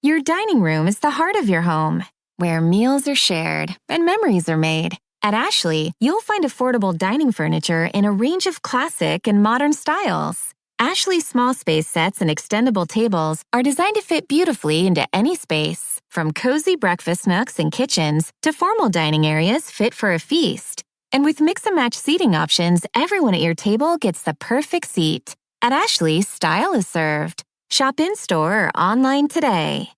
Your dining room is the heart of your home, where meals are shared and memories are made. At Ashley, you'll find affordable dining furniture in a range of classic and modern styles. Ashley small space sets and extendable tables are designed to fit beautifully into any space, from cozy breakfast nooks and kitchens to formal dining areas fit for a feast. And with mix-and-match seating options, everyone at your table gets the perfect seat. At Ashley, style is served. Shop in-store or online today.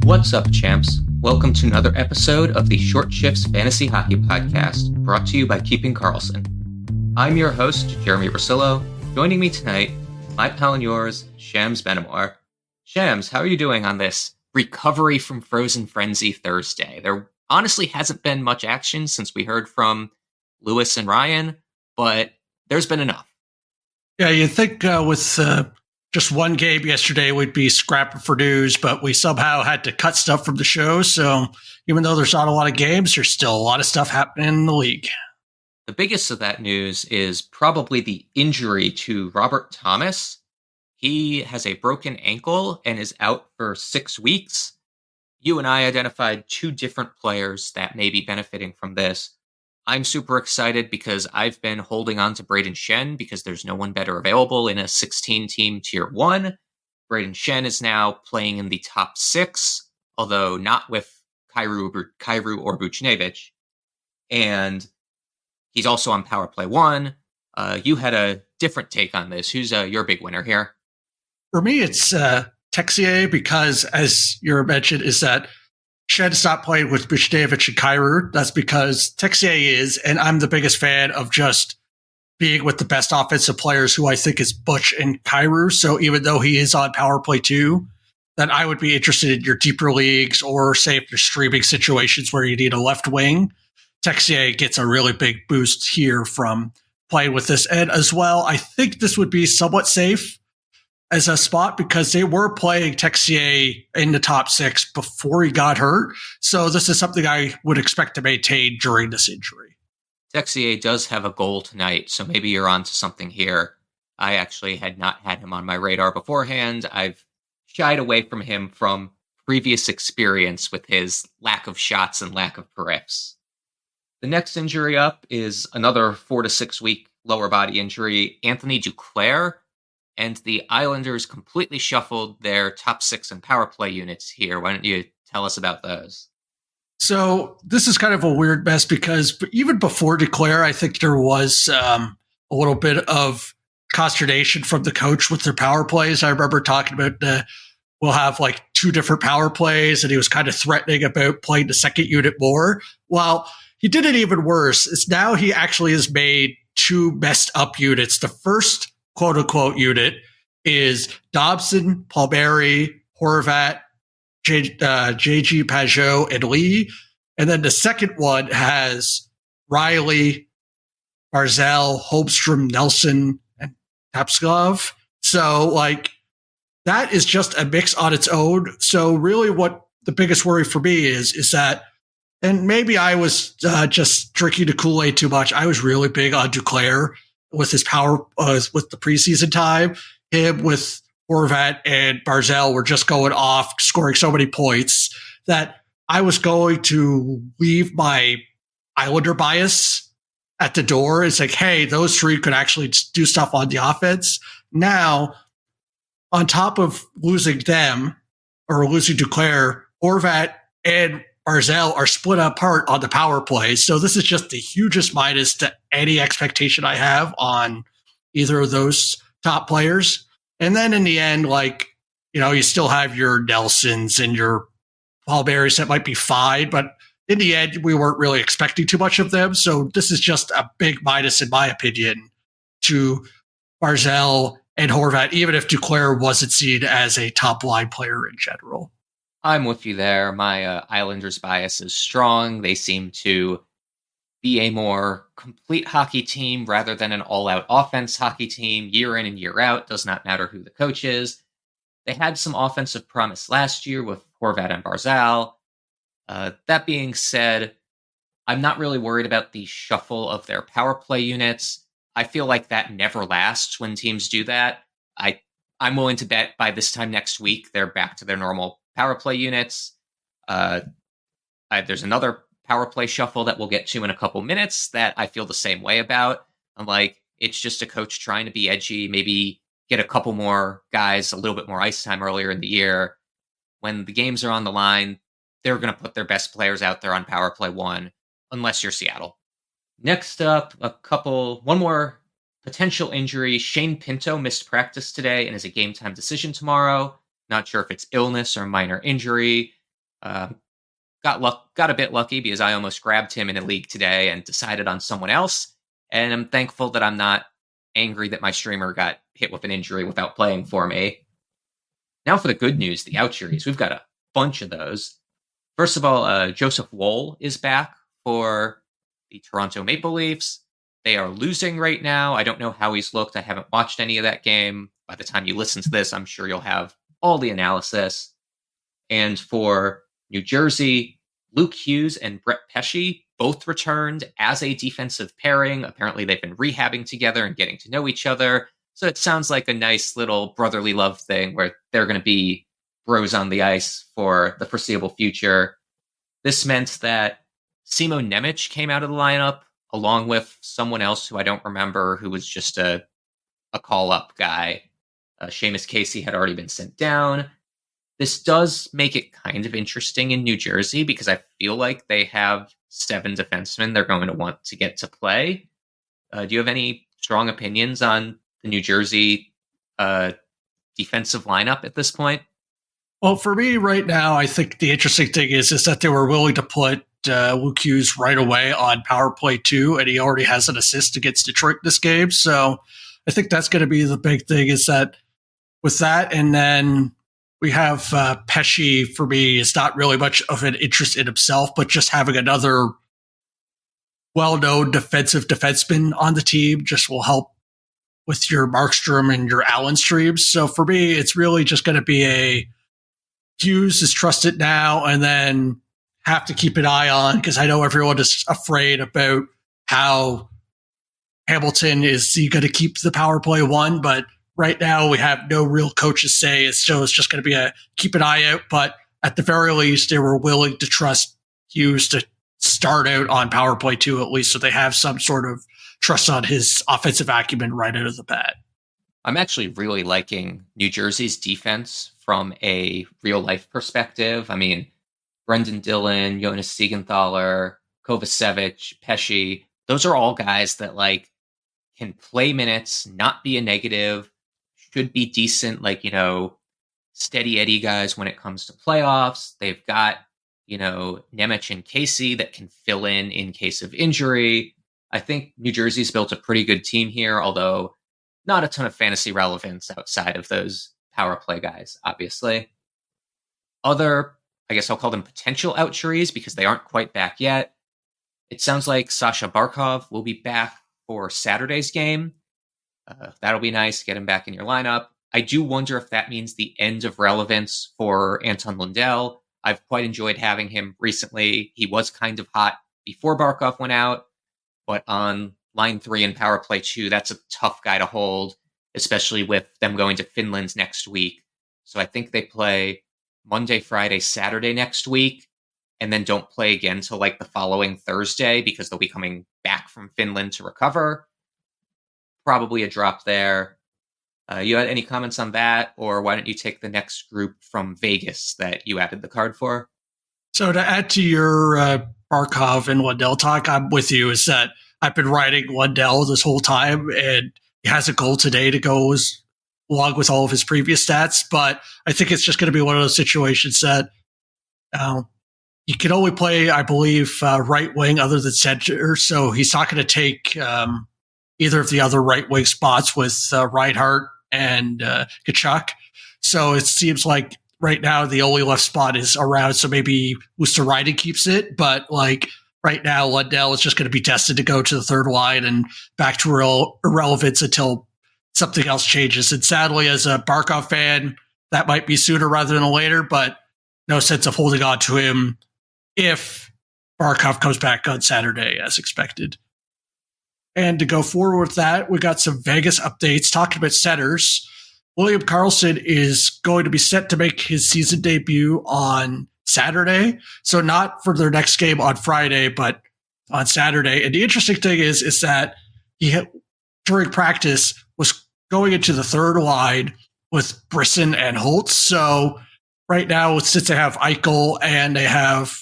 What's up, champs? Welcome to another episode of the Short Shifts Fantasy Hockey Podcast, brought to you by Keeping Karlsson. I'm your host, Jeremy Rosillo. Joining me tonight, my pal and yours, Shams Benamor. Shams, how are you doing on this recovery from Frozen Frenzy Thursday? There honestly hasn't been much action since we heard from Lewis and Ryan, but there's been enough. Yeah, you'd think with just one game yesterday, we'd be scrapping for news, but we somehow had to cut stuff from the show. So even though there's not a lot of games, there's still a lot of stuff happening in the league. The biggest of that news is probably the injury to Robert Thomas. He has a broken ankle and is out for 6 weeks. You and I identified two different players that may be benefiting from this. I'm super excited because I've been holding on to Brayden Schenn because there's no one better available in a 16-team Tier 1. Brayden Schenn is now playing in the top 6, although not with Kyrou or Buchnevich. And he's also on Power Play 1. You had a different take on this. Who's your big winner here? For me, it's Texier because, as you mentioned, is that Schenn stopped playing with Buchnevich and Kyrou. That's because Texier is, and I'm the biggest fan of just being with the best offensive players who I think is Butch and Kyrou. So even though he is on Power Play 2, then I would be interested in your deeper leagues or say if you're streaming situations where you need a left wing. Texier gets a really big boost here from playing with this. And as well, I think this would be somewhat safe as a spot because they were playing Texier in the top 6 before he got hurt. So this is something I would expect to maintain during this injury. Texier does have a goal tonight, so maybe you're onto something here. I actually had not had him on my radar beforehand. I've shied away from him from previous experience with his lack of shots and lack of periffs. The next injury up is another 4 to 6 week lower body injury, Anthony Duclair. And the Islanders completely shuffled their top 6 and power play units here. Why don't you tell us about those? So this is kind of a weird mess because even before Duclair, I think there was a little bit of consternation from the coach with their power plays. I remember talking about we'll have like 2 different power plays, and he was kind of threatening about playing the second unit more. Well, he did it even worse. It's now he actually has made 2 messed up units. The first quote-unquote unit is Dobson, Palmieri, Horvat, JG Pajot, and Lee. And then the second one has Riley, Barzal, Holmstrom, Nelson, and Tapskov. So, like, that is just a mix on its own. So really what the biggest worry for me is that, and maybe I was just drinking the Kool-Aid too much. I was really big on Duclair with his power, with the preseason time. Him with Horvat and Barzal were just going off, scoring so many points that I was going to leave my Islander bias at the door. It's like, hey, those 3 could actually do stuff on the offense. Now, on top of losing them or losing Duclair, Horvat and Barzal are split apart on the power play. So this is just the hugest minus to any expectation I have on either of those top players. And then in the end, like, you know, you still have your Nelsons and your Palmieris that might be fine, but in the end, we weren't really expecting too much of them. So this is just a big minus, in my opinion, to Barzal and Horvat, even if Duclair wasn't seen as a top line player in general. I'm with you there. My Islanders bias is strong. They seem to be a more complete hockey team rather than an all-out offense hockey team year in and year out. Does not matter who the coach is. They had some offensive promise last year with Horvat and Barzal. That being said, I'm not really worried about the shuffle of their power play units. I feel like that never lasts when teams do that. I'm willing to bet by this time next week, they're back to their normal power play units. There's another power play shuffle that we'll get to in a couple minutes that I feel the same way about. I'm like, it's just a coach trying to be edgy, maybe get a couple more guys a little bit more ice time earlier in the year. When the games are on the line, they're going to put their best players out there on power play one, unless you're Seattle. Next up, one more potential injury. Shane Pinto missed practice today and is a game time decision tomorrow. Not sure if it's illness or minor injury. Got a bit lucky because I almost grabbed him in a league today and decided on someone else. And I'm thankful that I'm not angry that my streamer got hit with an injury without playing for me. Now for the good news, the outjuries. We've got a bunch of those. First of all, Joseph Woll is back for the Toronto Maple Leafs. They are losing right now. I don't know how he's looked. I haven't watched any of that game. By the time you listen to this, I'm sure you'll have all the analysis. And for New Jersey, Luke Hughes and Brett Pesce both returned as a defensive pairing. Apparently, they've been rehabbing together and getting to know each other. So it sounds like a nice little brotherly love thing where they're going to be bros on the ice for the foreseeable future. This meant that Simo Nemec came out of the lineup along with someone else who I don't remember, who was just a call-up guy. Seamus Casey had already been sent down. This does make it kind of interesting in New Jersey because I feel like they have 7 defensemen they're going to want to get to play. Do you have any strong opinions on the New Jersey defensive lineup at this point? Well, for me right now, I think the interesting thing is that they were willing to put Luke Hughes right away on power play 2, and he already has an assist against Detroit this game. So I think that's going to be the big thing is that with that, and then we have Pesce, for me, is not really much of an interest in himself, but just having another well-known defensive defenseman on the team just will help with your Markstrom and your Allen streams. So for me, it's really just going to be a Hughes is trusted now, and then have to keep an eye on, because I know everyone is afraid about how Hamilton is he going to keep the power play 1, but right now we have no real coach's say, so it's just going to be a keep an eye out. But at the very least, they were willing to trust Hughes to start out on power play 2 at least, so they have some sort of trust on his offensive acumen right out of the bat. I'm actually really liking New Jersey's defense from a real-life perspective. I mean, Brendan Dillon, Jonas Siegenthaler, Kovacevic, Pesce, those are all guys that, can play minutes, not be a negative, should be decent, steady Eddie guys when it comes to playoffs. They've got, Nemec and Casey that can fill in case of injury. I think New Jersey's built a pretty good team here, although not a ton of fantasy relevance outside of those power play guys, obviously. Other, I guess I'll call them potential outjuries because they aren't quite back yet. It sounds like Sasha Barkov will be back for Saturday's game. That'll be nice. Get him back in your lineup. I do wonder if that means the end of relevance for Anton Lundell. I've quite enjoyed having him recently. He was kind of hot before Barkov went out, but on line 3 and power play 2, that's a tough guy to hold, especially with them going to Finland next week. So I think they play Monday, Friday, Saturday next week, and then don't play again till the following Thursday because they'll be coming back from Finland to recover. Probably a drop there. You had any comments on that, or why don't you take the next group from Vegas that you added the card for? So to add to your Barkov and Lundell talk, I'm with you, is that I've been riding Lundell this whole time, and he has a goal today to go along with all of his previous stats. But I think it's just going to be one of those situations that he can only play, I believe, right wing other than center. So he's not going to take either of the other right wing spots with Reinhart and Tkachuk. So it seems like right now the only left spot is around. So maybe Luostarinen keeps it, but right now Lundell is just going to be tested to go to the third line and back to irrelevance until something else changes. And sadly, as a Barkov fan, that might be sooner rather than later, but no sense of holding on to him if Barkov comes back on Saturday as expected. And to go forward with that, we got some Vegas updates talking about centers. William Karlsson is going to be set to make his season debut on Saturday. So not for their next game on Friday, but on Saturday. And the interesting thing is that he had, during practice, was going into the third line with Brisson and Holtz. So right now, since they have Eichel and they have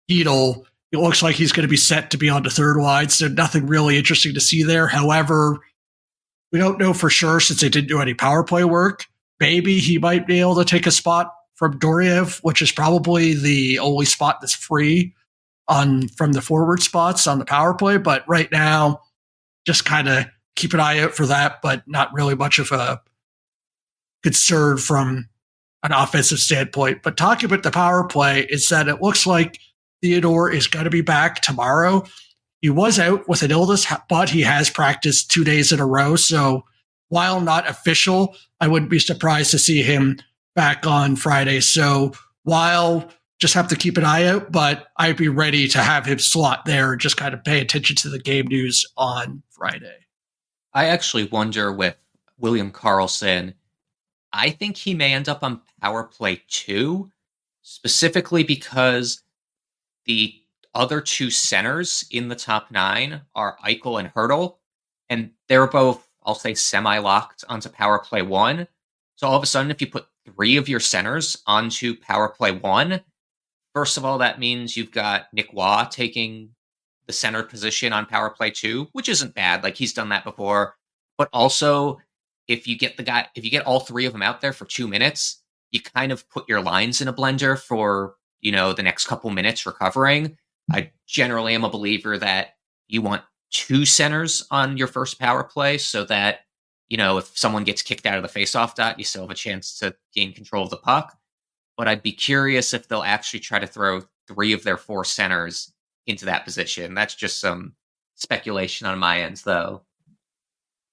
Hedl, it looks like he's going to be set to be on the third line. So nothing really interesting to see there. However, we don't know for sure since they didn't do any power play work. Maybe he might be able to take a spot from Doriev, which is probably the only spot that's free from the forward spots on the power play. But right now, just kind of keep an eye out for that, but not really much of a concern from an offensive standpoint. But talking about the power play is that it looks like Theodore is going to be back tomorrow. He was out with an illness, but he has practiced 2 days in a row. So while not official, I wouldn't be surprised to see him back on Friday. So while just have to keep an eye out, but I'd be ready to have him slot there and just kind of pay attention to the game news on Friday. I actually wonder with William Karlsson, I think he may end up on power play 2, specifically because the other two centers in the top 9 are Eichel and Hertl, and they're both, I'll say, semi-locked onto power play 1. So all of a sudden, if you put 3 of your centers onto power play 1, first of all, that means you've got Nick Waugh taking the center position on power play 2, which isn't bad. Like, he's done that before. But also, if you get all 3 of them out there for 2 minutes, you kind of put your lines in a blender for, the next couple minutes recovering. I generally am a believer that you want 2 centers on your first power play so that, if someone gets kicked out of the faceoff dot, you still have a chance to gain control of the puck. But I'd be curious if they'll actually try to throw 3 of their 4 centers into that position. That's just some speculation on my end, though.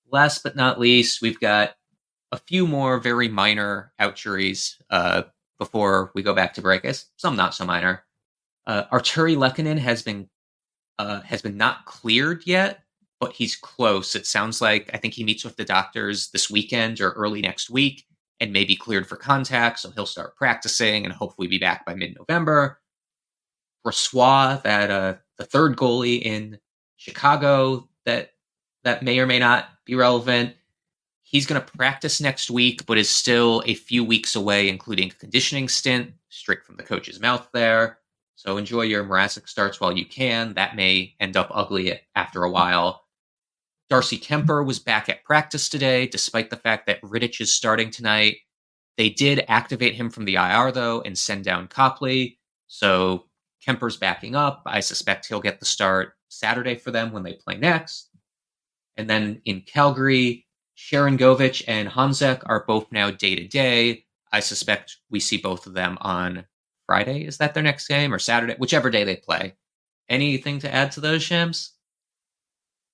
Last but not least, we've got a few more very minor outjuries before we go back to break. Some not so minor. Artturi Lehkonen has been not cleared yet, but he's close. It sounds like I think he meets with the doctors this weekend or early next week and may be cleared for contact, so he'll start practicing and hopefully be back by mid-November. Brossoit, the third goalie in Chicago that may or may not be relevant. He's going to practice next week, but is still a few weeks away, including a conditioning stint, straight from the coach's mouth there. So enjoy your Mrazek starts while you can. That may end up ugly after a while. Darcy Kuemper was back at practice today, despite the fact that Rittich is starting tonight. They did activate him from the IR, though, and send down Copley. So Kemper's backing up. I suspect he'll get the start Saturday for them when they play next. And then in Calgary, Sharangovich and Honzek are both now day-to-day. I suspect we see both of them on Friday. Is that their next game? Or Saturday? Whichever day they play. Anything to add to those, Shams?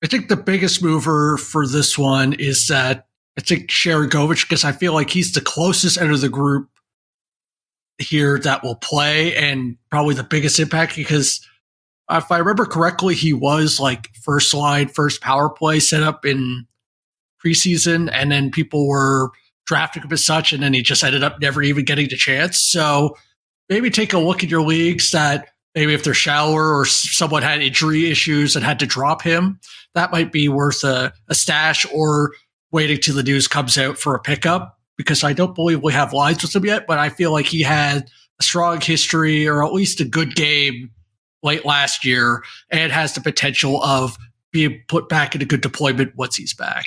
I think the biggest mover for this one is that I think Sharangovich, because I feel like he's the closest out of the group here that will play and probably the biggest impact, because if I remember correctly, he was like first line, first power play set up in preseason, and then people were drafting him as such, and then he just ended up never even getting the chance. So maybe take a look at your leagues that maybe if they're shallower or someone had injury issues and had to drop him, that might be worth a stash or waiting till the news comes out for a pickup, because I don't believe we have lines with him yet, but I feel like he had a strong history or at least a good game late last year and has the potential of being put back in a good deployment once he's back.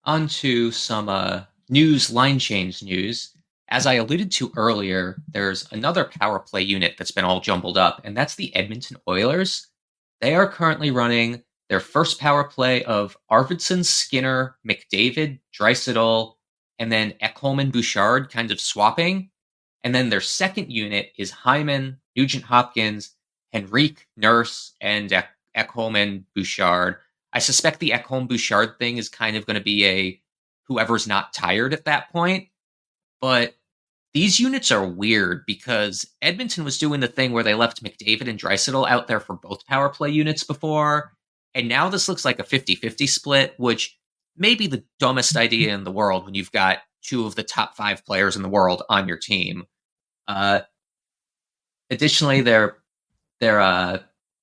On to some line change news. As I alluded to earlier, there's another power play unit that's been all jumbled up, and that's the Edmonton Oilers. They are currently running their first power play of Arvidsson, Skinner, McDavid, Draisaitl, and then Ekholm, Bouchard kind of swapping. And then their second unit is Hyman, Nugent Hopkins, Henrique, Nurse, and Ekholm and Bouchard. I suspect the Ekholm-Bouchard thing is kind of going to be a whoever's not tired at that point. But these units are weird because Edmonton was doing the thing where they left McDavid and Draisaitl out there for both power play units before. And now this looks like a 50-50 split, which may be the dumbest idea in the world when you've got two of the top 5 players in the world on your team. Additionally, their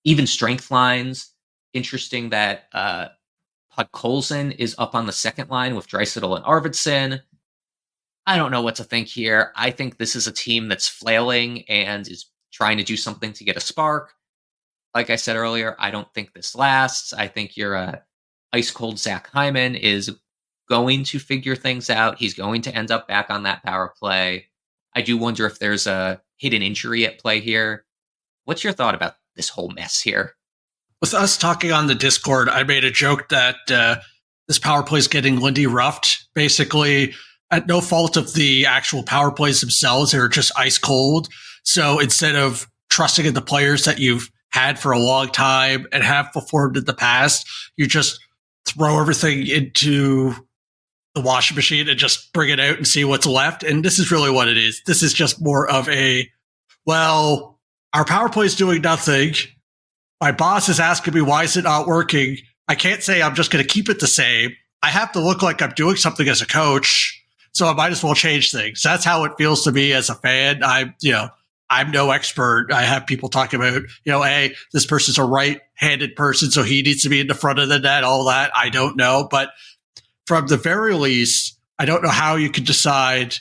even strength lines. Interesting that Podkolzin is up on the second line with Draisaitl and Arvidsson. I don't know what to think here. I think this is a team that's flailing and is trying to do something to get a spark. Like I said earlier, I don't think this lasts. I think your ice-cold Zach Hyman is going to figure things out. He's going to end up back on that power play. I do wonder if there's a hidden injury at play here. What's your thought about this whole mess here? With us talking on the Discord, I made a joke that this power play is getting Lindy roughed. Basically, at no fault of the actual power plays themselves, they're just ice cold. So instead of trusting in the players that you've had for a long time and have performed in the past, you just throw everything into the washing machine and just bring it out and see what's left. And this is really what it is. This is just more of a, well, our power play is doing nothing. My boss is asking me, why is it not working? I can't say I'm just going to keep it the same. I have to look like I'm doing something as a coach, so I might as well change things. That's how it feels to me as a fan. I'm no expert. I have people talking about, hey, this person's a right-handed person, so he needs to be in the front of the net, all that. I don't know. But from the very least, I don't know how you could decide.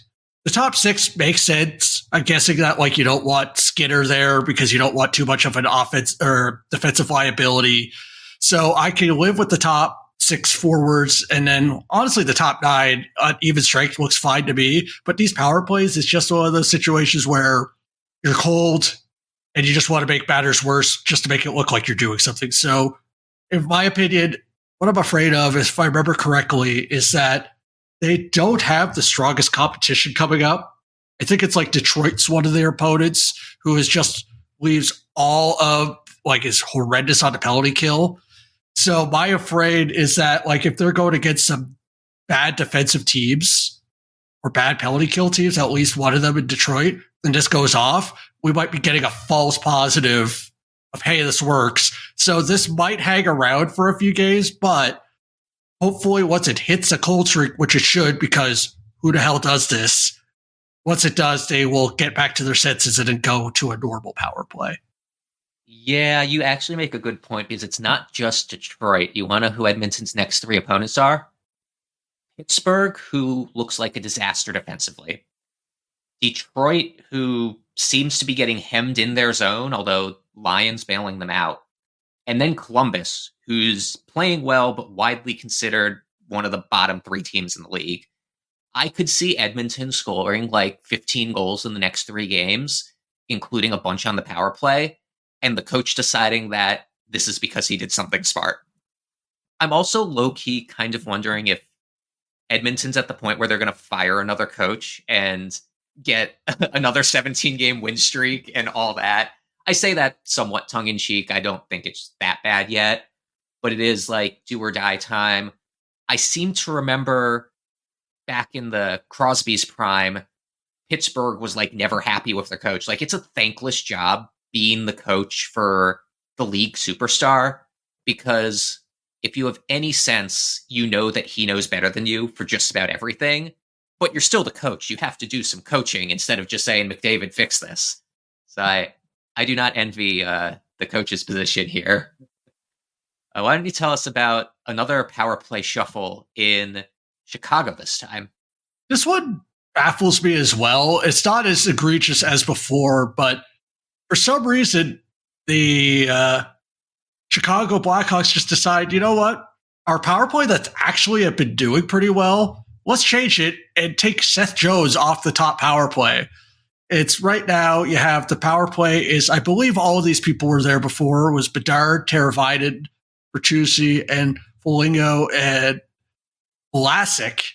The top 6 makes sense. I'm guessing that you don't want Skinner there because you don't want too much of an offense or defensive liability. So I can live with the top 6 forwards, and then honestly, the top 9 even strength looks fine to me. But these power plays, it's just one of those situations where you're cold and you just want to make matters worse just to make it look like you're doing something. So, in my opinion, what I'm afraid of, if I remember correctly, is that they don't have the strongest competition coming up. I think it's Detroit's one of their opponents who is just leaves all of is horrendous on the penalty kill. So my afraid is that if they're going against some bad defensive teams or bad penalty kill teams, at least one of them in Detroit, then this goes off, we might be getting a false positive of, hey, this works. So this might hang around for a few games, but hopefully once it hits a cold streak, which it should, because who the hell does this? Once it does, they will get back to their senses and then go to a normal power play. Yeah, you actually make a good point because it's not just Detroit. You want to know who Edmonton's next 3 opponents are? Pittsburgh, who looks like a disaster defensively. Detroit, who seems to be getting hemmed in their zone, although Lions bailing them out. And then Columbus, who's playing well, but widely considered one of the bottom 3 teams in the league. I could see Edmonton scoring 15 goals in the next 3 games, including a bunch on the power play, and the coach deciding that this is because he did something smart. I'm also low-key kind of wondering if Edmonton's at the point where they're going to fire another coach and get another 17-game win streak and all that. I say that somewhat tongue-in-cheek. I don't think it's that bad yet, but it is do or die time. I seem to remember back in the Crosby's prime, Pittsburgh was never happy with their coach. It's a thankless job being the coach for the league superstar, because if you have any sense, you know that he knows better than you for just about everything, but you're still the coach. You have to do some coaching instead of just saying, McDavid, fix this. So I do not envy the coach's position here. Why don't you tell us about another power play shuffle in Chicago this time? This one baffles me as well. It's not as egregious as before, but for some reason, the Chicago Blackhawks just decide, you know what? Our power play that's actually have been doing pretty well, let's change it and take Seth Jones off the top power play. It's right now you have the power play is, I believe all of these people were there before. It was Bedard, Teravainen, Bertuzzi, and Foligno, and Vlasic.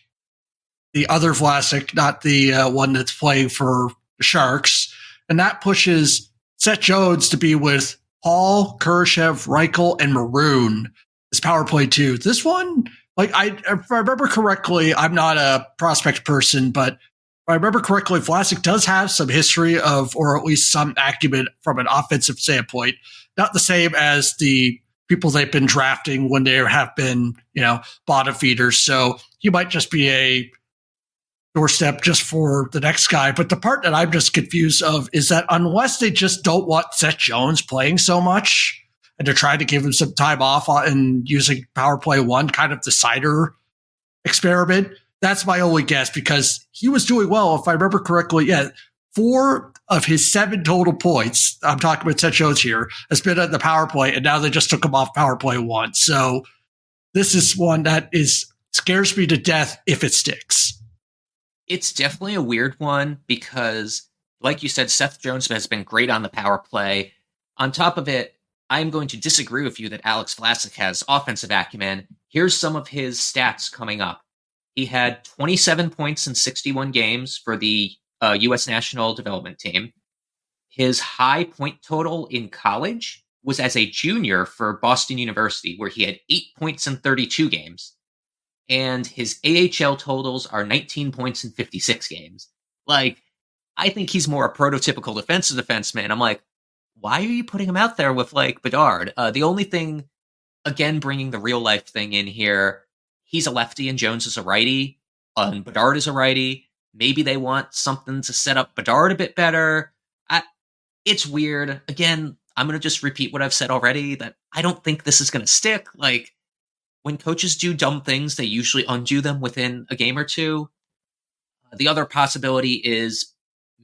The other Vlasic, not the one that's playing for the Sharks. And that pushes Seth Jones to be with Hall, Kurashev, Reichel, and Maroon is power play 2. This one, if I remember correctly, I'm not a prospect person, but if I remember correctly, Vlasic does have some history of, or at least some acumen from an offensive standpoint. Not the same as the people they've been drafting when they have been, bottom feeders. So he might just be a doorstep just for the next guy. But the part that I'm just confused of is that unless they just don't want Seth Jones playing so much and they're trying to give him some time off and using power play 1, kind of the cider experiment, that's my only guess, because he was doing well. If I remember correctly, 4 of his 7 total points, I'm talking about Seth Jones here, has been at the power play, and now they just took him off power play 1. So this is one that scares me to death if it sticks. It's definitely a weird one because, like you said, Seth Jones has been great on the power play. On top of it, I'm going to disagree with you that Alex Vlasic has offensive acumen. Here's some of his stats coming up. He had 27 points in 61 games for the U.S. national development team. His high point total in college was as a junior for Boston University, where he had 8 points in 32 games. And his AHL totals are 19 points in 56 games. I think he's more a prototypical defensive defenseman. I'm like, why are you putting him out there with, Bedard? The only thing, again, bringing the real-life thing in here, he's a lefty and Jones is a righty, and Bedard is a righty. Maybe they want something to set up Bedard a bit better. It's weird. Again, I'm going to just repeat what I've said already, that I don't think this is going to stick. When coaches do dumb things, they usually undo them within a game or two. The other possibility is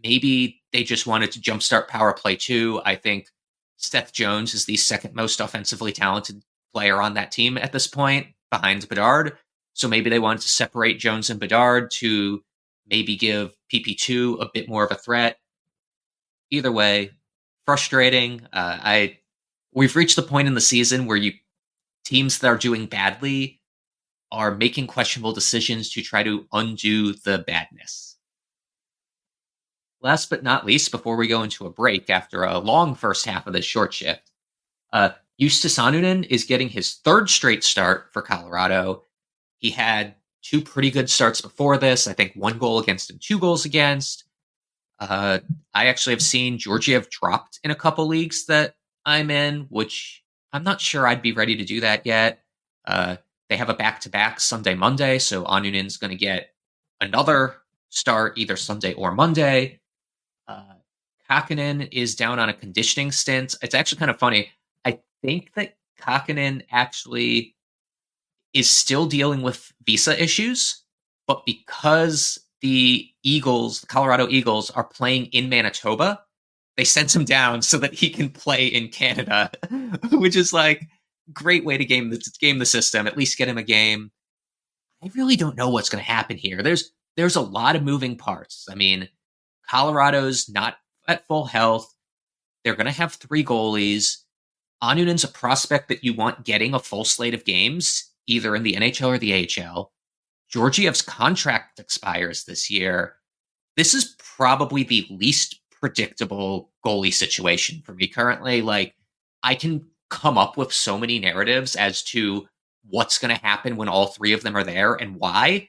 maybe they just wanted to jumpstart power play 2. I think Seth Jones is the second most offensively talented player on that team at this point, behind Bedard. So maybe they wanted to separate Jones and Bedard to maybe give PP2 a bit more of a threat. Either way, frustrating. We've reached the point in the season where teams that are doing badly are making questionable decisions to try to undo the badness. Last but not least, before we go into a break after a long first half of this short shift, Justus Annunen is getting his 3rd straight start for Colorado. He had 2 pretty good starts before this. I think 1 goal against and 2 goals against. I actually have seen Georgiev dropped in a couple leagues that I'm in, which I'm not sure I'd be ready to do that yet. They have a back-to-back Sunday, Monday, so Annunen's going to get another start either Sunday or Monday. Kakkonen is down on a conditioning stint. It's actually kind of funny. I think that Kakkonen actually is still dealing with visa issues, but because the Colorado Eagles, are playing in Manitoba, they sent him down so that he can play in Canada, which is great way to game the system, at least get him a game. I really don't know what's going to happen here. There's a lot of moving parts. I mean, Colorado's not at full health. They're going to have 3 goalies. Annunen's a prospect that you want getting a full slate of games, either in the NHL or the AHL. Georgiev's contract expires this year. This is probably the least predictable goalie situation for me currently. I can come up with so many narratives as to what's going to happen when all 3 of them are there and why.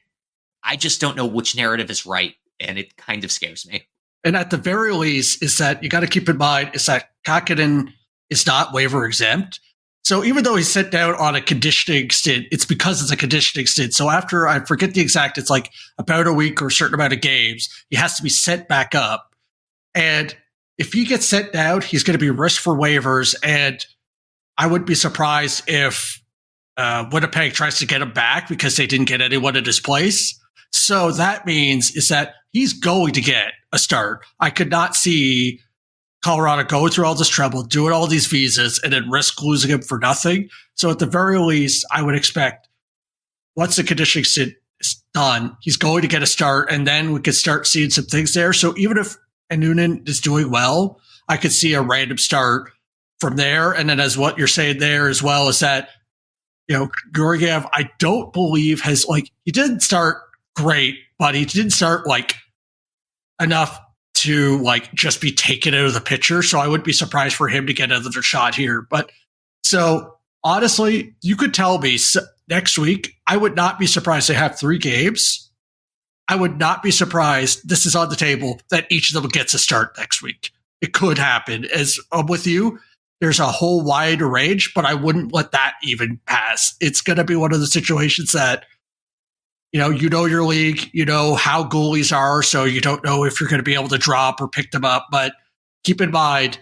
I just don't know which narrative is right, and it kind of scares me. And at the very least, is that you got to keep in mind is that Kakkonen is not waiver exempt. So even though he's sent down on a conditioning stint, it's because it's a conditioning stint. So after, I forget the exact, it's about a week or a certain amount of games, he has to be sent back up. And if he gets sent down, he's going to be risked for waivers. And I wouldn't be surprised if Winnipeg tries to get him back because they didn't get anyone in his place. So that means is that he's going to get a start. I could not see Colorado going through all this trouble, doing all these visas, and then risk losing him for nothing. So at the very least, I would expect once the conditioning stint is done, he's going to get a start, and then we could start seeing some things there. So even if Annunen is doing well, I could see a random start from there. And then as what you're saying there as well is that, Georgiev, I don't believe he didn't start great, but he didn't start enough to like just be taken out of the picture. So I wouldn't be surprised for him to get another shot here. But so honestly, you could tell me next week, I would not be surprised to have 3 games. I would not be surprised, this is on the table, that each of them gets a start next week. It could happen. As I'm with you, there's a whole wide range, but I wouldn't let that even pass. It's going to be one of the situations that, you know your league, you know how goalies are, so you don't know if you're going to be able to drop or pick them up. But keep in mind,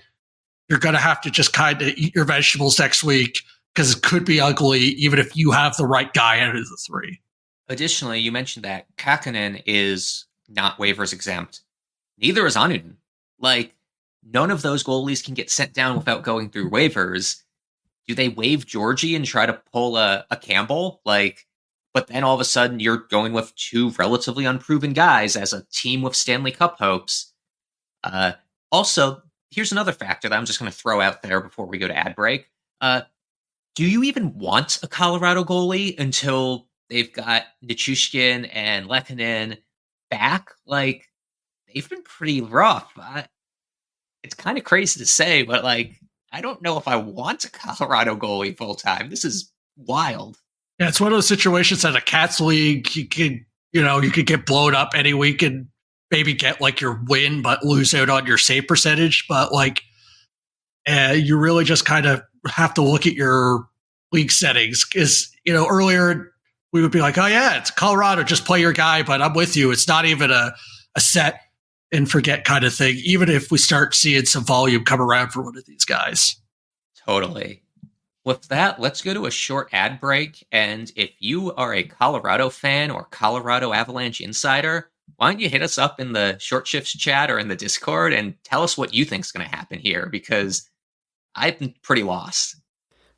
you're going to have to just kind of eat your vegetables next week because it could be ugly, even if you have the right guy out of the 3. Additionally, you mentioned that Kakkonen is not waivers exempt. Neither is Anunen. Like, none of those goalies can get sent down without going through waivers. Do they waive Georgie and try to pull a Campbell? Like, but then all of a sudden you're going with 2 relatively unproven guys as a team with Stanley Cup hopes. Also, here's another factor that I'm just going to throw out there before we go to ad break. Do you even want a Colorado goalie until they've got Nichushkin and Lehkonen back? Like, they've been pretty rough. It's kind of crazy to say, but like, I don't know if I want a Colorado goalie full time. This is wild. Yeah, it's one of those situations that a Cats league, you could get blown up any week and maybe get like your win, but lose out on your save percentage. But like, you really just kind of have to look at your league settings. Because, earlier we would be like, oh yeah, it's Colorado, just play your guy. But I'm with you. It's not even a set and forget kind of thing, even if we start seeing some volume come around for one of these guys. Totally. With that, let's go to a short ad break. And if you are a Colorado fan or Colorado Avalanche insider, why don't you hit us up in the Short Shifts chat or in the Discord and tell us what you think is going to happen here, because I've been pretty lost.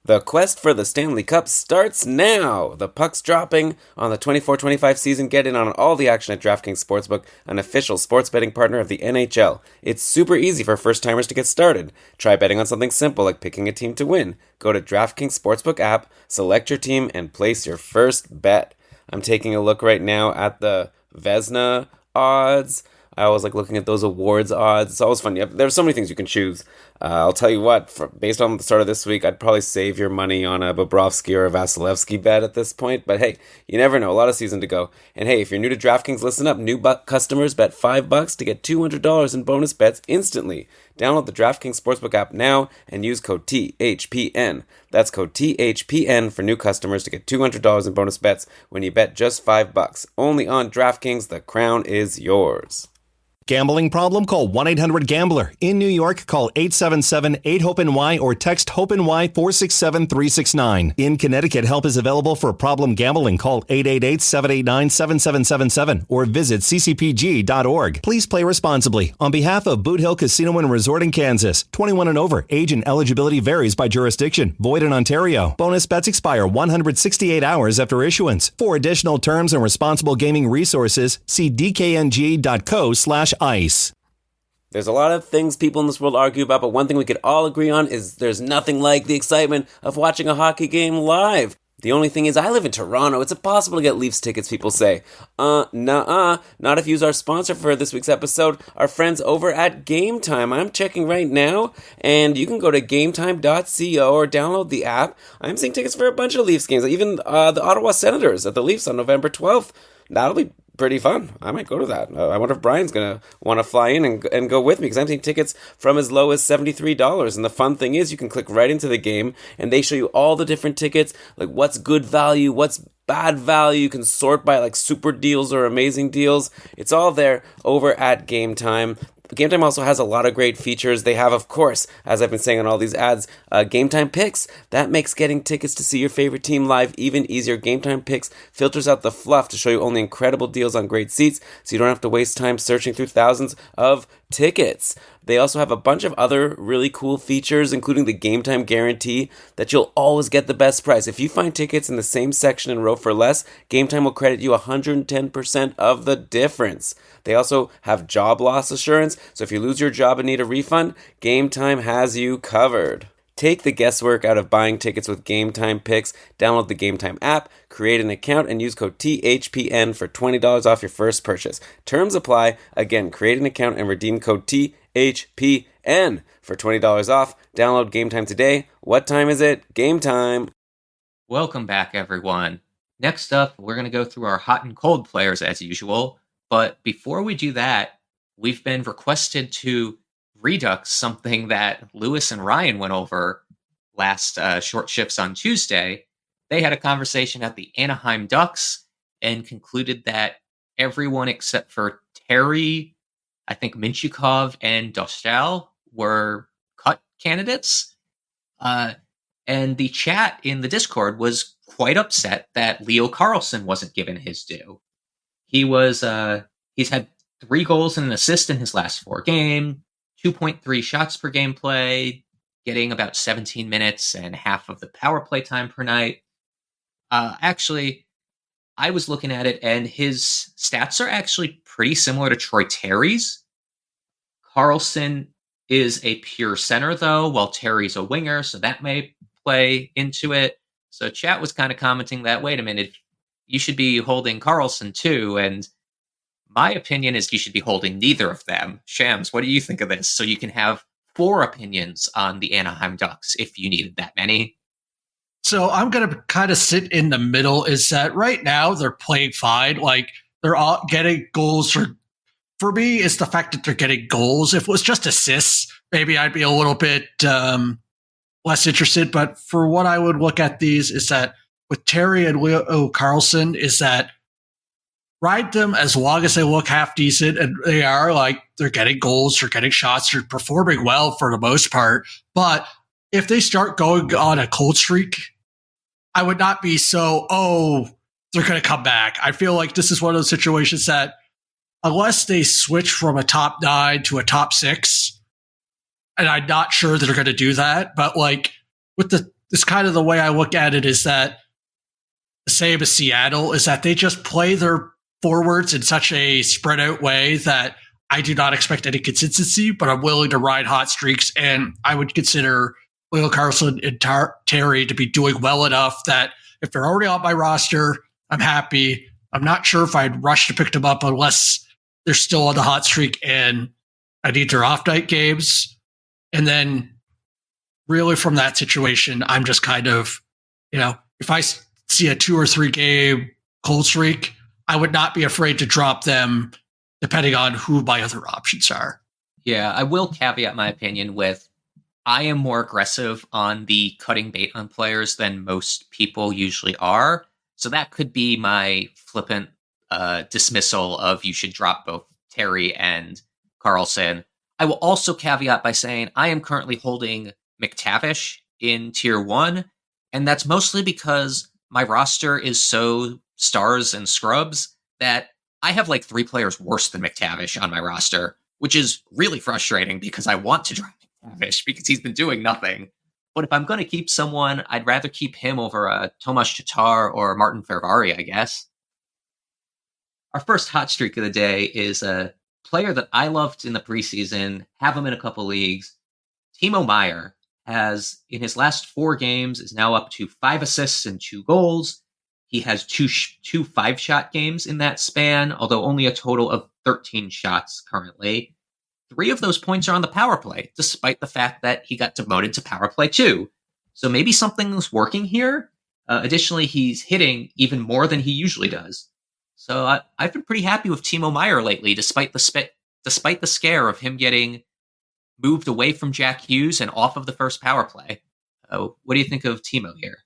The quest for the Stanley Cup starts now! The puck's dropping on the 24-25 season. Get in on all the action at DraftKings Sportsbook, an official sports betting partner of the NHL. It's super easy for first-timers to get started. Try betting on something simple like picking a team to win. Go to DraftKings Sportsbook app, select your team, and place your first bet. I'm taking a look right now at the Vezina odds. I always like looking at those awards odds. It's always fun. There's so many things you can choose. I'll tell you what, based on the start of this week, I'd probably save your money on a Bobrovsky or a Vasilevsky bet at this point. But hey, you never know. A lot of season to go. And hey, if you're new to DraftKings, listen up. New customers bet $5 to get $200 in bonus bets instantly. Download the DraftKings Sportsbook app now and use code THPN. That's code THPN for new customers to get $200 in bonus bets when you bet just $5. Only on DraftKings. The crown is yours. Gambling problem? Call 1-800-GAMBLER. In New York, call 877-8-HOPE-NY or text HOPE-NY 467-369. In Connecticut, help is available for problem gambling. Call 888-789-7777 or visit ccpg.org. Please play responsibly. On behalf of Boot Hill Casino and Resort in Kansas, 21 and over. Age and eligibility varies by jurisdiction. Void in Ontario. Bonus bets expire 168 hours after issuance. For additional terms and responsible gaming resources, see dkng.co/ice. There's a lot of things people in this world argue about, but one thing we could all agree on is there's nothing like the excitement of watching a hockey game live. The only thing is, I live in Toronto. It's impossible to get Leafs tickets, people say. Nuh-uh. Not if you use our sponsor for this week's episode, our friends over at Game Time. I'm checking right now, and you can go to gametime.co or download the app. I'm seeing tickets for a bunch of Leafs games, even the Ottawa Senators at the Leafs on November 12th. That'll be pretty fun. I might go to that. I wonder if Brian's going to want to fly in and go with me, because I'm seeing tickets from as low as $73. And the fun thing is you can click right into the game and they show you all the different tickets, like what's good value, what's bad value. You can sort by like super deals or amazing deals. It's all there over at Game Time. Game Time also has a lot of great features. They have, of course, as I've been saying on all these ads, Game Time Picks. That makes getting tickets to see your favorite team live even easier. Game Time Picks filters out the fluff to show you only incredible deals on great seats, so you don't have to waste time searching through thousands of tickets. They also have a bunch of other really cool features, including the Game Time Guarantee, that you'll always get the best price. If you find tickets in the same section and row for less, Game Time will credit you 110% of the difference. They also have job loss assurance, so if you lose your job and need a refund, Game Time has you covered. Take the guesswork out of buying tickets with Game Time Picks. Download the Game Time app, create an account, and use code THPN for $20 off your first purchase. Terms apply. Again, create an account and redeem code THPN for $20 off. Download Game Time today. What time is it? Game time. Welcome back, everyone. Next up, we're going to go through our hot and cold players as usual. But before we do that, we've been requested to redux something that Lewis and Ryan went over last short shifts on Tuesday. They had a conversation at the Anaheim Ducks and concluded that everyone except for Terry, I think Minchukov, and Dostal were cut candidates. And the chat in the Discord was quite upset that Leo Karlsson wasn't given his due. He's had 3 goals and an assist in his last 4 games, 2.3 shots per game play, getting about 17 minutes and half of the power play time per night. Actually, I was looking at it, and his stats are actually pretty similar to Troy Terry's. Karlsson is a pure center, though, while Terry's a winger, so that may play into it. So chat was kind of commenting that, wait a minute, you should be holding Karlsson too, and my opinion is you should be holding neither of them. Shams, what do you think of this? So you can have 4 opinions on the Anaheim Ducks if you needed that many. So I'm going to kind of sit in the middle, is that right now they're playing fine. Like, they're all getting goals. For me, it's the fact that they're getting goals. If it was just assists, maybe I'd be a little bit less interested. But for what I would look at these is that with Terry and Leo Karlsson is that ride them as long as they look half decent, and they are, like, they're getting goals, they're getting shots, they're performing well for the most part. But if they start going on a cold streak, I would not be so, they're going to come back. I feel like this is one of those situations that unless they switch from a top 9 to a top 6, and I'm not sure that they're going to do that, but like with this kind of the way I look at it is that the same as Seattle, is that they just play their forwards in such a spread out way that I do not expect any consistency, but I'm willing to ride hot streaks. And I would consider Leo Karlsson and Terry to be doing well enough that if they're already on my roster, I'm happy. I'm not sure if I'd rush to pick them up unless they're still on the hot streak and I need their off night games. And then really from that situation, I'm just kind of, if I see a 2 or 3 game cold streak, I would not be afraid to drop them depending on who my other options are. Yeah, I will caveat my opinion with I am more aggressive on the cutting bait on players than most people usually are. So that could be my flippant dismissal of you should drop both Terry and Karlsson. I will also caveat by saying I am currently holding McTavish in tier 1, and that's mostly because my roster is so stars and scrubs that I have like 3 players worse than McTavish on my roster, which is really frustrating because I want to drop McTavish because he's been doing nothing. But if I'm going to keep someone, I'd rather keep him over Tomas Tatar or Martin Ferrari, I guess. Our first hot streak of the day is a player that I loved in the preseason, have him in a couple leagues. Timo Meier has, in his last 4 games, is now up to 5 assists and 2 goals. He has two 5-shot games in that span, although only a total of 13 shots currently. 3 of those points are on the power play, despite the fact that he got demoted to power play 2. So maybe something's working here. Additionally, he's hitting even more than he usually does. So I've been pretty happy with Timo Meier lately, despite the scare of him getting moved away from Jack Hughes and off of the first power play. What do you think of Timo here?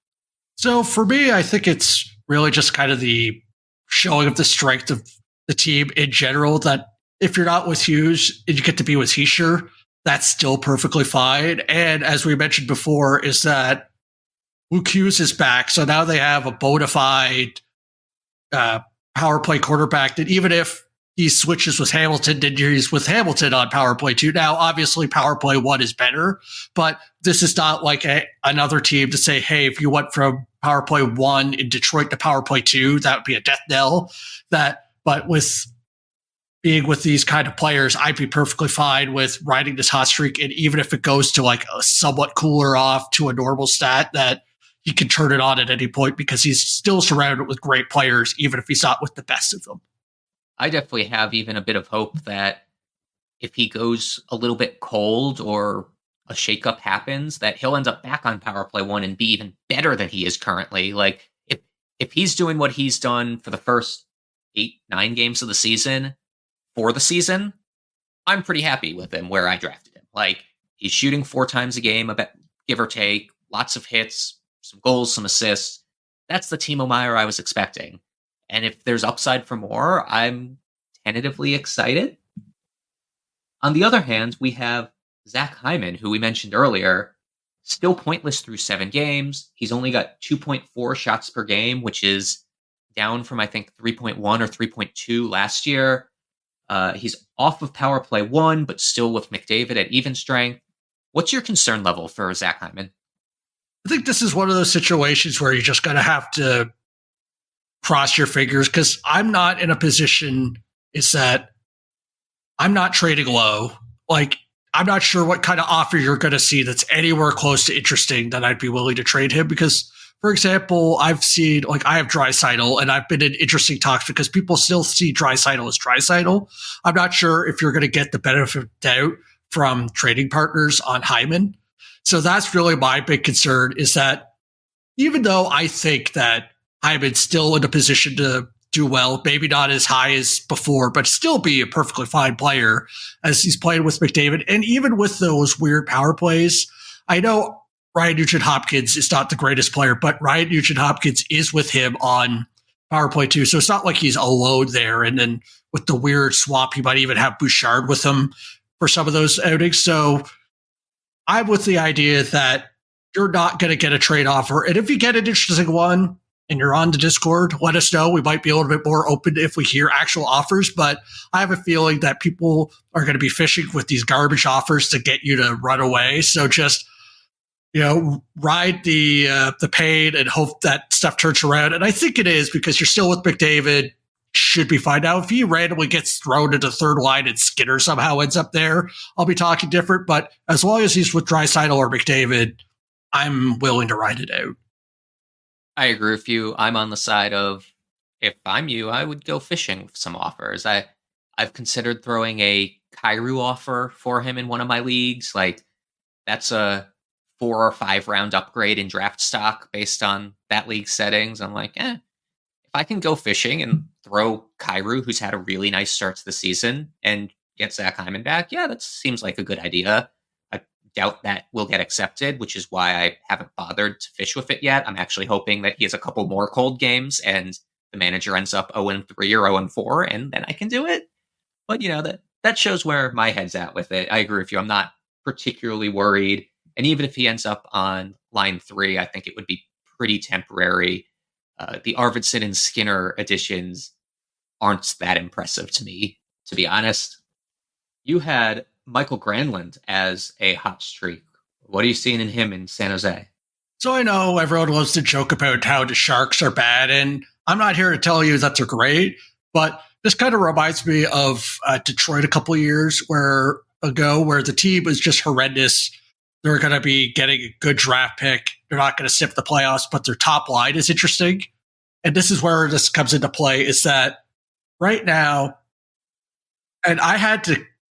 So for me, I think it's really just kind of the showing of the strength of the team in general, that if you're not with Hughes and you get to be with Hischier, that's still perfectly fine. And as we mentioned before, is that Luke Hughes is back. So now they have a bona fide power play quarterback that even if he switches with Hamilton, then he's with Hamilton on power play 2. Now, obviously, power play 1 is better, but this is not like another team to say, hey, if you went from power play 1 in Detroit to power play 2, that would be a death knell. But with being with these kind of players, I'd be perfectly fine with riding this hot streak. And even if it goes to like a somewhat cooler off to a normal stat, that he can turn it on at any point because he's still surrounded with great players, even if he's not with the best of them. I definitely have even a bit of hope that if he goes a little bit cold or a shakeup happens, that he'll end up back on power play 1 and be even better than he is currently. Like if he's doing what he's done for the first 8-9 games of the season for the season, I'm pretty happy with him where I drafted him. Like he's shooting 4 times a game, about give or take, lots of hits, some goals, some assists. That's the Timo Meier I was expecting. And if there's upside for more, I'm tentatively excited. On the other hand, we have Zach Hyman, who we mentioned earlier, still pointless through 7 games. He's only got 2.4 shots per game, which is down from, I think, 3.1 or 3.2 last year. He's off of power play 1, but still with McDavid at even strength. What's your concern level for Zach Hyman? I think this is one of those situations where you're just going to have to cross your fingers, because I'm not in a position, is that I'm not trading low. Like, I'm not sure what kind of offer you're going to see that's anywhere close to interesting that I'd be willing to trade him. Because, for example, I've seen, like, I have Draisaitl, and I've been in interesting talks because people still see Draisaitl as Draisaitl. I'm not sure if you're going to get the benefit of doubt from trading partners on Hyman. So that's really my big concern, is that even though I think that Hyman's still in a position to do well, maybe not as high as before, but still be a perfectly fine player as he's playing with McDavid. And even with those weird power plays, I know Ryan Nugent-Hopkins is not the greatest player, but Ryan Nugent-Hopkins is with him on power play too. So it's not like he's alone there. And then with the weird swap, he might even have Bouchard with him for some of those outings. So I'm with the idea that you're not going to get a trade offer. And if you get an interesting one, and you're on the Discord, let us know. We might be a little bit more open if we hear actual offers, but I have a feeling that people are going to be fishing with these garbage offers to get you to run away. So just, ride the pain and hope that stuff turns around. And I think it is, because you're still with McDavid, should be fine. Now, if he randomly gets thrown into third line and Skinner somehow ends up there, I'll be talking different. But as long as he's with Draisaitl or McDavid, I'm willing to ride it out. I agree with you. I'm on the side of, if I'm you, I would go fishing with some offers. I've considered throwing a Kyrou offer for him in one of my leagues. Like, that's a 4 or 5 round upgrade in draft stock based on that league settings. I'm like, if I can go fishing and throw Kyrou, who's had a really nice start to the season, and get Zach Hyman back, that seems like a good idea. Doubt that will get accepted, which is why I haven't bothered to fish with it yet. I'm actually hoping that he has a couple more cold games and the manager ends up 0-3 or 0-4, and then I can do it. But that shows where my head's at with it. I agree with you. I'm not particularly worried. And even if he ends up on line 3, I think it would be pretty temporary. The Arvidsson and Skinner additions aren't that impressive to me, to be honest. You had Michael Granlund as a hot streak. What are you seeing in him in San Jose? So I know everyone loves to joke about how the Sharks are bad, and I'm not here to tell you that they're great, but this kind of reminds me of Detroit a couple of years ago, where the team was just horrendous. They're going to be getting a good draft pick. They're not going to sip the playoffs, but their top line is interesting. And this is where this comes into play, is that right now, and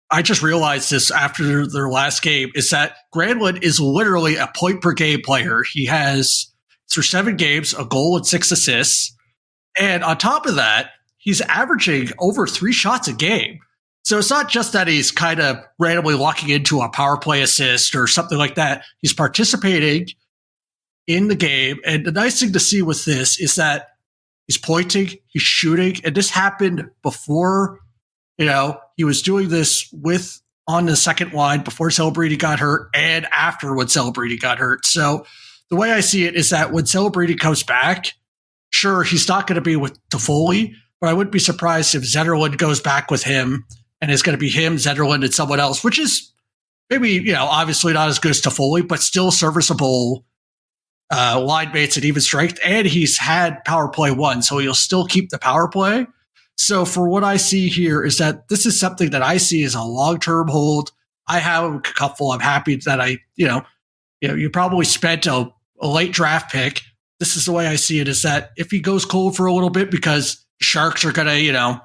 I just realized this after their last game, is that Granlund is literally a point per game player. He has, through 7 games, a goal and 6 assists. And on top of that, he's averaging over 3 shots a game. So it's not just that he's kind of randomly locking into a power play assist or something like that. He's participating in the game. And the nice thing to see with this is that he's pointing, he's shooting, and this happened before. He was doing this on the second line before Celebrity got hurt and after when Celebrity got hurt. So the way I see it is that when Celebrity comes back, sure, he's not going to be with Toffoli, but I wouldn't be surprised if Zetterlund goes back with him and it's going to be him, Zetterlund, and someone else, which is maybe, obviously not as good as Toffoli, but still serviceable line mates at even strength. And he's had power play 1, so he'll still keep the power play. So for what I see here is that this is something that I see as a long-term hold. I have a couple. I'm happy that you probably spent a late draft pick. This is the way I see it, is that if he goes cold for a little bit because Sharks are going to,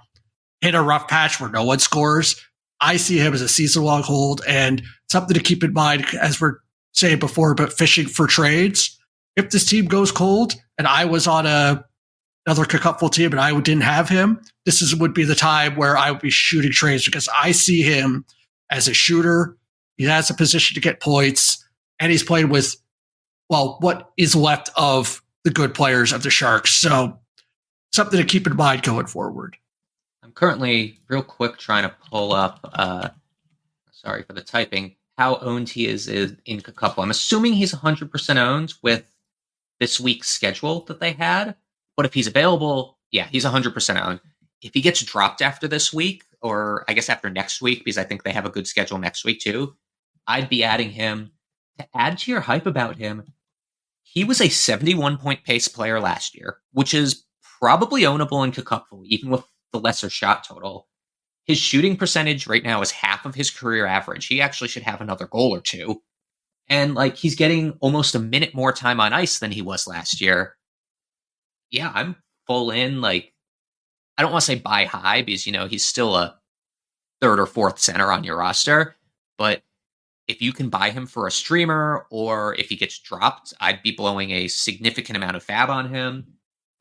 hit a rough patch where no one scores, I see him as a season-long hold and something to keep in mind, as we're saying before, about fishing for trades. If this team goes cold and I was on another cupful team and I didn't have him, would be the time where I would be shooting trades, because I see him as a shooter. He has a position to get points, and he's playing with, what is left of the good players of the Sharks. So something to keep in mind going forward. I'm currently real quick trying to pull up, sorry for the typing, how owned he is in Cupful. I'm assuming he's 100% owned with this week's schedule that they had. But if he's available, yeah, he's 100% owned. If he gets dropped after this week, or I guess after next week, because I think they have a good schedule next week too, I'd be adding him. To add to your hype about him, he was a 71-point pace player last year, which is probably ownable in Cupful, even with the lesser shot total. His shooting percentage right now is half of his career average. He actually should have another goal or two. And he's getting almost a minute more time on ice than he was last year. Yeah, I'm full in. I don't want to say buy high, because, he's still a third or fourth center on your roster. But if you can buy him for a streamer, or if he gets dropped, I'd be blowing a significant amount of fab on him.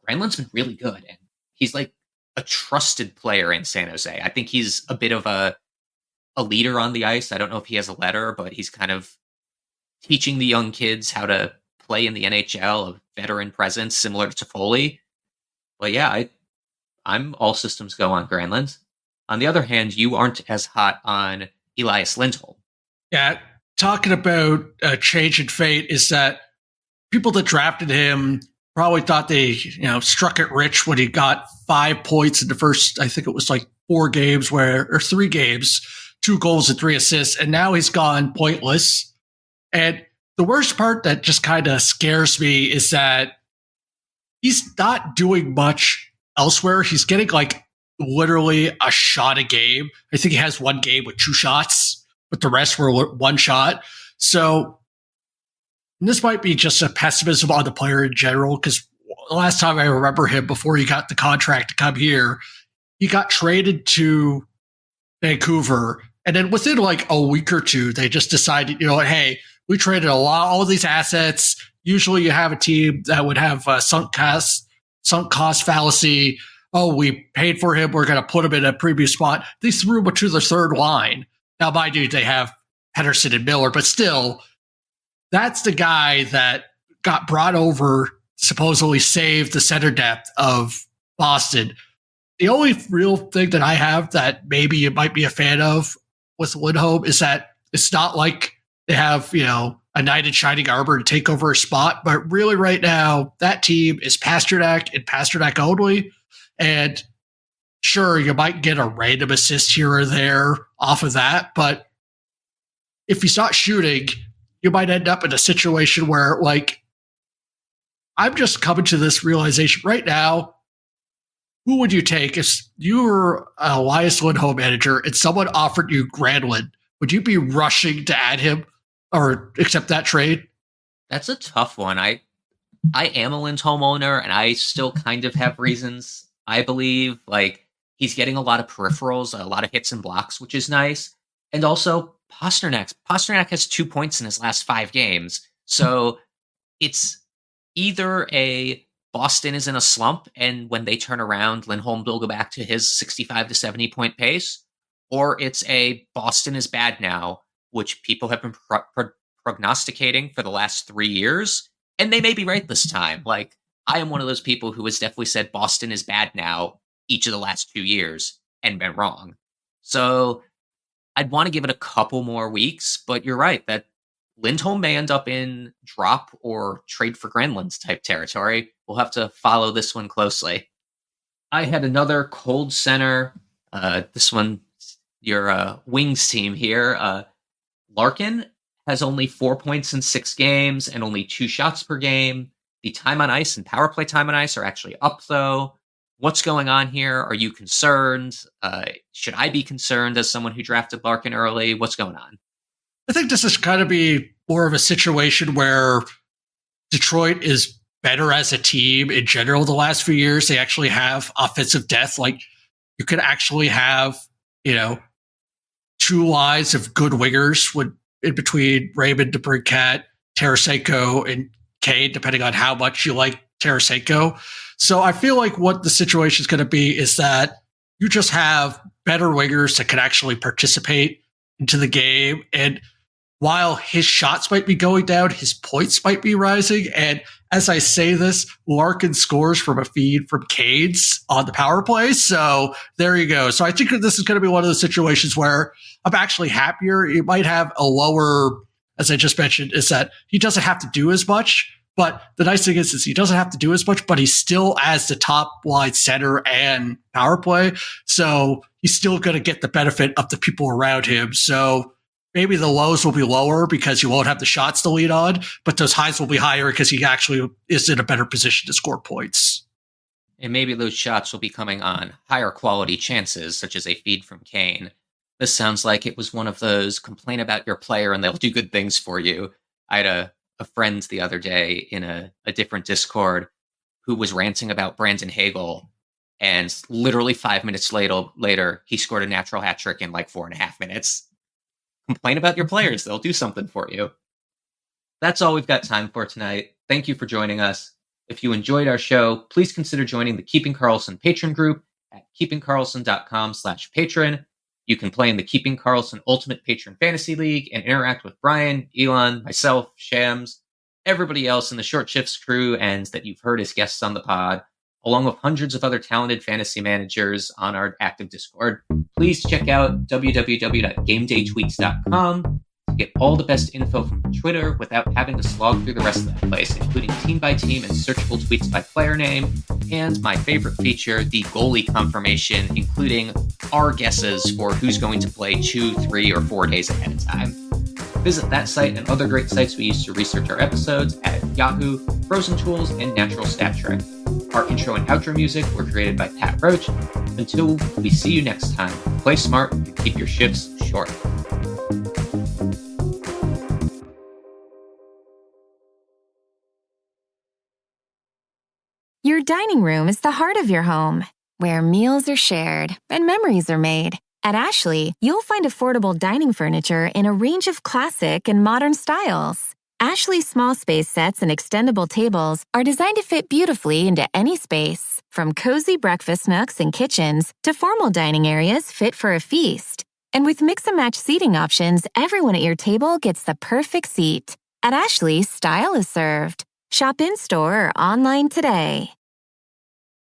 Granlund's been really good, and he's a trusted player in San Jose. I think he's a bit of a leader on the ice. I don't know if he has a letter, but he's kind of teaching the young kids how to play in the NHL, a veteran presence similar to Foley. But yeah, I'm all systems go on Granlund. On the other hand, you aren't as hot on Elias Lindholm. Yeah, talking about a change in fate is that people that drafted him probably thought they, struck it rich when he got 5 points in the first, I think it was 3 games, 2 goals and 3 assists, and now he's gone pointless. And the worst part that just kind of scares me is that he's not doing much elsewhere. He's getting literally a shot a game. I think he has 1 game with 2 shots, but the rest were 1 shot. So this might be just a pessimism on the player in general, because the last time I remember him, before he got the contract to come here, he got traded to Vancouver. And then within a week or two, they just decided, hey, we traded all of these assets. Usually you have a team that would have sunk cost fallacy. Oh, we paid for him, we're going to put him in a previous spot. They threw him to the third line. Now, mind you, they have Pettersson and Miller, but still, that's the guy that got brought over, supposedly saved the center depth of Boston. The only real thing that I have that maybe you might be a fan of with Lindholm is that it's not like they have, a knight in shining armor to take over a spot, but really right now, that team is Pasternak and Pasternak only. And sure, you might get a random assist here or there off of that, but if he's not shooting, you might end up in a situation where, I'm just coming to this realization right now. Who would you take if you were an Elias Lindholm manager and someone offered you Granlund? Would you be rushing to add him or accept that trade? That's a tough one. I am a Lindholm owner, and I still kind of have reasons. I believe he's getting a lot of peripherals, a lot of hits and blocks, which is nice. And also Pasternak has 2 points in his last 5 games. So it's either a Boston is in a slump, and when they turn around, Lindholm will go back to his 65 to 70 point pace, or it's a Boston is bad now, which people have been prognosticating for the last 3 years. And they may be right this time. I am one of those people who has definitely said Boston is bad now each of the last 2 years and been wrong. So I'd want to give it a couple more weeks, but you're right that Lindholm may end up in drop or trade for Granlund's type territory. We'll have to follow this one closely. I had another cold center. This one, your Wings team here. Larkin has only 4 points in 6 games and only 2 shots per game. The time on ice and power play time on ice are actually up, though. What's going on here? Are you concerned? Should I be concerned as someone who drafted Larkin early? What's going on? I think this is kind of be more of a situation where Detroit is better as a team in general the last few years. They actually have offensive depth. Like, you could actually have, two lines of good wingers in between Raymond, DeBrincat, Tarasenko, and Kane, depending on how much you like Tarasenko. So I feel like what the situation is going to be is that you just have better wingers that can actually participate into the game. And while his shots might be going down, his points might be rising. And as I say this, Larkin scores from a feed from Canes on the power play. So there you go. So I think that this is going to be one of those situations where I'm actually happier. It might have a lower, as I just mentioned, is that he doesn't have to do as much. But the nice thing is he doesn't have to do as much, but he's still as the top line center and power play. So he's still going to get the benefit of the people around him. So maybe the lows will be lower because you won't have the shots to lead on, but those highs will be higher because he actually is in a better position to score points. And maybe those shots will be coming on higher quality chances, such as a feed from Kane. This sounds like it was one of those complain about your player and they'll do good things for you. I had a friend the other day in a different Discord who was ranting about Brandon Hagel, and literally 5 minutes later, he scored a natural hat trick in like 4.5 minutes. Complain about your players. They'll do something for you. That's all we've got time for tonight. Thank you for joining us. If you enjoyed our show, please consider joining the Keeping Karlsson patron group at keepingkarlsson.com/patron. You can play in the Keeping Karlsson Ultimate Patron Fantasy League and interact with Brian, Elon, myself, Shams, everybody else in the Short Shifts crew and that you've heard as guests on the pod, along with hundreds of other talented fantasy managers on our active Discord. Please check out www.gamedaytweets.com to get all the best info from Twitter without having to slog through the rest of that place, including team by team and searchable tweets by player name, and my favorite feature, the goalie confirmation, including our guesses for who's going to play 2, 3, or 4 days ahead of time. Visit that site and other great sites we use to research our episodes at Yahoo, Frozen Tools, and Natural Stat Trick. Our intro and outro music were created by Pat Roach. Until we see you next time, play smart and keep your shifts short. Your dining room is the heart of your home, where meals are shared and memories are made. At Ashley, you'll find affordable dining furniture in a range of classic and modern styles. Ashley's small space sets and extendable tables are designed to fit beautifully into any space, from cozy breakfast nooks and kitchens to formal dining areas fit for a feast. And with mix-and-match seating options, everyone at your table gets the perfect seat. At Ashley, style is served. Shop in-store or online today.